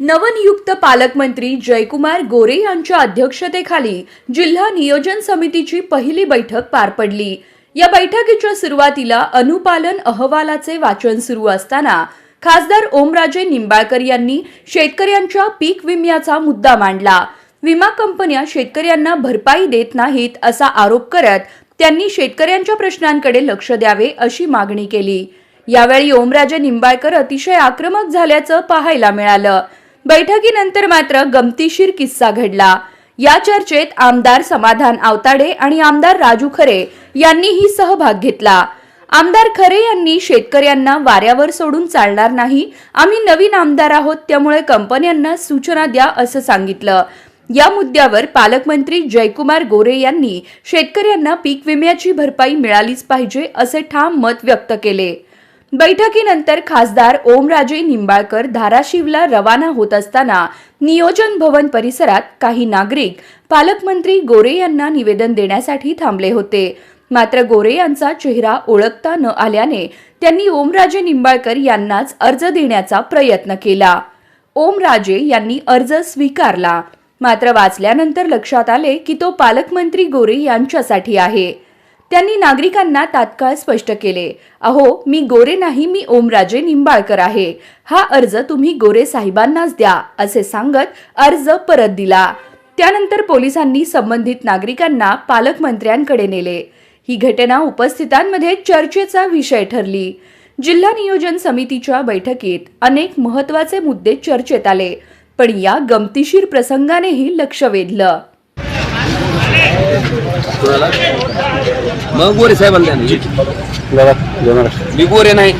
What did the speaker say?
नवनियुक्त पालकमंत्री जयकुमार गोरे यांच्या अध्यक्षतेखाली जिल्हा नियोजन समितीची पहिली बैठक पार पडली। या बैठकीच्या सुरुवातीला अनुपालन अहवालाचे वाचन सुरू असताना खासदार ओमराजे निंबाळकर यांनी शेतकऱ्यांच्या पीक विम्याचा मुद्दा मांडला। विमा कंपन्या शेतकऱ्यांना भरपाई देत नाहीत असा आरोप करत त्यांनी शेतकऱ्यांच्या प्रश्नांकडे लक्ष द्यावे अशी मागणी केली। यावेळी ओमराजे निंबाळकर अतिशय आक्रमक झाल्याचं पाहायला मिळालं। बैठकीनंतर मात्र गमतीशीर किस्सा घडला। या चर्चेत आमदार समाधान आवताडे आणि आमदार राजू खरे यांनीही सहभाग घेतला। आमदार खरे यांनी शेतकऱ्यांना वाऱ्यावर सोडून चालणार नाही, आम्ही नवीन आमदार आहोत, त्यामुळे कंपन्यांना सूचना द्या असं सांगितलं। या मुद्द्यावर पालकमंत्री जयकुमार गोरे यांनी शेतकऱ्यांना पीक विम्याची भरपाई मिळालीच पाहिजे असे ठाम मत व्यक्त केले। बैठकीनंतर खासदार ओमराजे निंबाळकर धाराशिवला रवाना होत असताना नियोजन भवन परिसरात काही नागरिक पालकमंत्री गोरे यांना निवेदन देण्यासाठी थांबले होते। मात्र गोरे यांचा चेहरा ओळखता न आल्याने त्यांनी ओमराजे निंबाळकर यांनाच अर्ज देण्याचा प्रयत्न केला। ओमराजे यांनी अर्ज स्वीकारला, मात्र वाचल्यानंतर लक्षात आले की तो पालकमंत्री गोरे यांच्यासाठी आहे। त्यांनी नागरिकांना तात्काळ स्पष्ट केले, अहो मी गोरे नाही, मी ओमराजे निंबाळकर आहे, हा अर्ज तुम्ही गोरे साहेबांनाच द्या असे सांगत अर्ज परत दिला। त्यानंतर पोलिसांनी संबंधित नागरिकांना पालकमंत्र्यांकडे नेले। ही घटना उपस्थितांमध्ये चर्चेचा विषय ठरली। जिल्हा नियोजन समितीच्या बैठकीत अनेक महत्त्वाचे मुद्दे चर्चेत आले, पण या गमतीशीर प्रसंगानेही लक्ष वेधलं। मग गोरे साहेबांना मी गोरे नाही